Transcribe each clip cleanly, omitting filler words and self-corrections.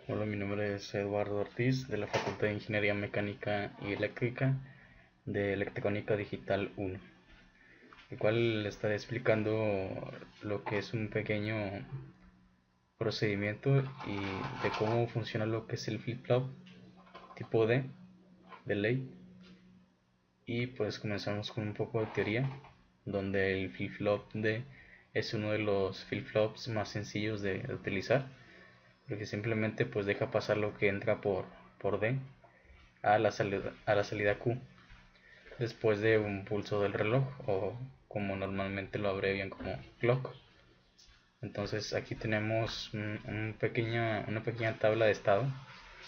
Hola, mi nombre es Eduardo Ortiz de la Facultad de Ingeniería Mecánica y Eléctrica de Electrónica Digital 1, el cual le estaré explicando lo que es un pequeño procedimiento y de cómo funciona lo que es el flip-flop tipo D de ley. Y pues comenzamos con un poco de teoría, donde el flip-flop D es uno de los flip-flops más sencillos de utilizar, porque simplemente pues deja pasar lo que entra por D a la salida Q después de un pulso del reloj, o como normalmente lo abrevian como clock. Entonces aquí tenemos una pequeña tabla de estado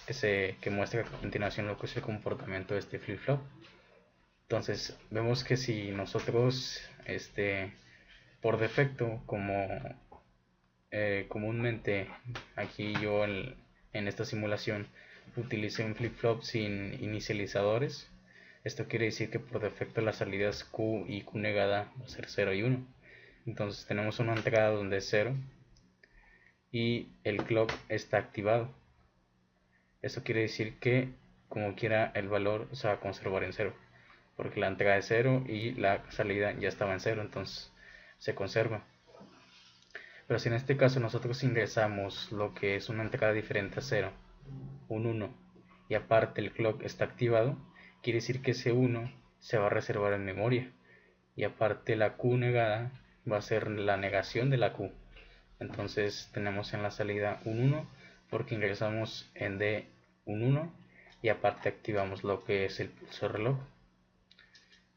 que muestra a continuación lo que es el comportamiento de este flip-flop. Entonces vemos que si nosotros por defecto, como comúnmente aquí yo en esta simulación utilicé un flip-flop sin inicializadores, esto quiere decir que por defecto las salidas Q y Q negada va a ser 0 y 1. Entonces tenemos una entrada donde es 0 y el clock está activado. Esto quiere decir que como quiera el valor se va a conservar en 0, porque la entrada es 0 y la salida ya estaba en 0, entonces se conserva. Pero si en este caso nosotros ingresamos lo que es una entrada diferente a 0, un 1, y aparte el clock está activado, quiere decir que ese 1 se va a reservar en memoria, y aparte la Q negada va a ser la negación de la Q. Entonces tenemos en la salida un 1 porque ingresamos en D un 1 y aparte activamos lo que es el pulso reloj.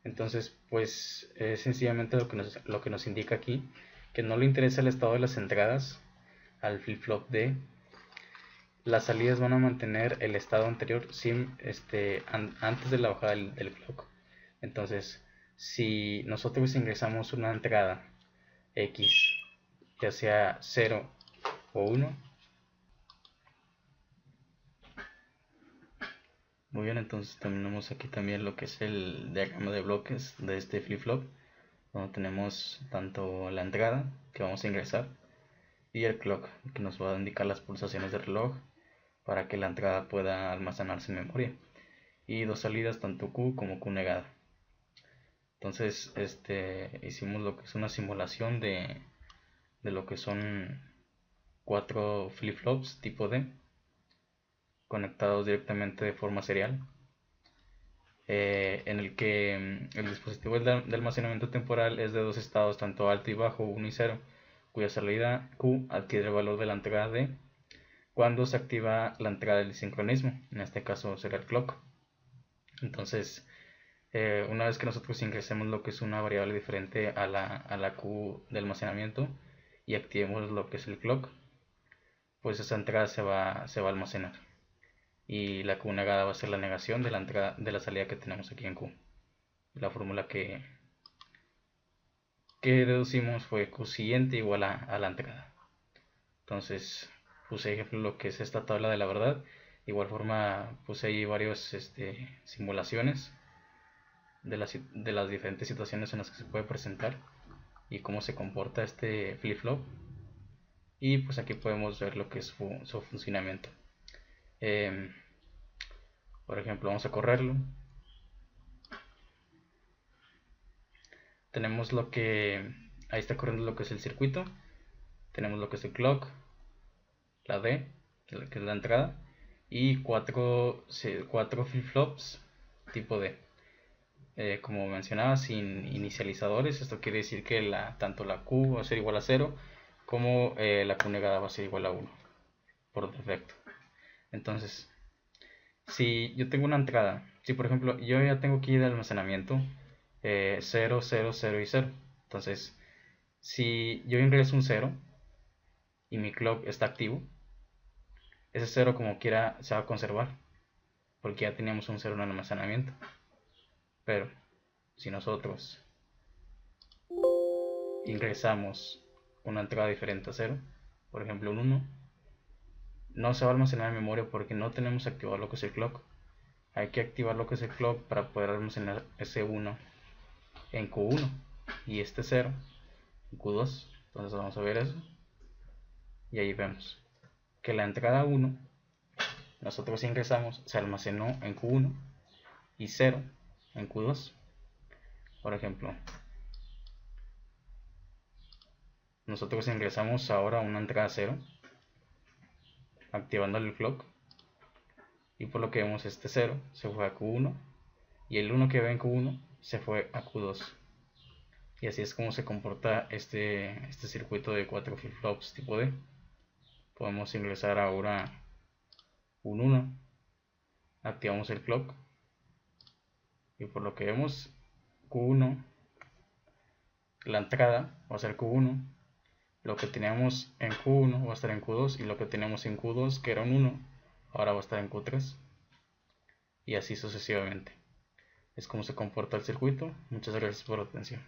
Entonces pues sencillamente lo que nos indica aquí que no le interesa el estado de las entradas al flip-flop D. Las salidas van a mantener el estado anterior antes de la bajada del clock. Entonces, si nosotros ingresamos una entrada X, ya sea 0 o 1, muy bien, entonces tenemos aquí también lo que es el diagrama de bloques de este flip-flop, donde tenemos tanto la entrada que vamos a ingresar y el clock, que nos va a indicar las pulsaciones del reloj para que la entrada pueda almacenarse en memoria, y dos salidas, tanto Q como Q negada. Entonces hicimos lo que es una simulación de lo que son 4 flip-flops tipo D conectados directamente de forma serial, en el que el dispositivo de almacenamiento temporal es de dos estados, tanto alto y bajo, 1 y 0, cuya salida Q adquiere el valor de la entrada D cuando se activa la entrada del sincronismo, en este caso será el clock. Entonces, una vez que nosotros ingresemos lo que es una variable diferente a la Q de almacenamiento y activemos lo que es el clock, pues esa entrada se va a almacenar y la Q negada va a ser la negación de la entrada de la salida que tenemos aquí en Q. La fórmula que deducimos fue Q siguiente igual a la entrada. Entonces puse ejemplo lo que es esta tabla de la verdad. De igual forma puse ahí varios simulaciones de las diferentes situaciones en las que se puede presentar y cómo se comporta este flip-flop. Y pues aquí podemos ver lo que es su funcionamiento. Eh, por ejemplo, vamos a correrlo. Tenemos ahí está corriendo lo que es el circuito. Tenemos lo que es el clock, la D, que es la entrada, y cuatro flip-flops tipo D. Como mencionaba, sin inicializadores, esto quiere decir que tanto la Q va a ser igual a 0 como la Q negada va a ser igual a 1 por defecto. Entonces, si yo tengo una entrada, si por ejemplo yo ya tengo aquí de almacenamiento 0, 0, 0 y 0, entonces si yo ingreso un 0 y mi clock está activo, ese 0 como quiera se va a conservar porque ya teníamos un 0 en el almacenamiento. Pero si nosotros ingresamos una entrada diferente a 0, por ejemplo un 1, no se va a almacenar en memoria porque no tenemos activado lo que es el clock. Hay que activar lo que es el clock para poder almacenar ese 1 en Q1 y este 0 en Q2. Entonces vamos a ver eso y ahí vemos que la entrada 1 nosotros ingresamos se almacenó en Q1 y 0 en Q2. Por ejemplo, nosotros ingresamos ahora una entrada 0, activando el clock, y por lo que vemos este 0 se fue a Q1 y el 1 que ve en Q1 se fue a Q2. Y así es como se comporta este circuito de 4 flip-flops tipo D. Podemos ingresar ahora un 1, activamos el clock y por lo que vemos Q1, la entrada va a ser Q1, lo que teníamos en Q1 va a estar en Q2 y lo que teníamos en Q2 que era un 1 ahora va a estar en Q3 y así sucesivamente. Es como se comporta el circuito. Muchas gracias por la atención.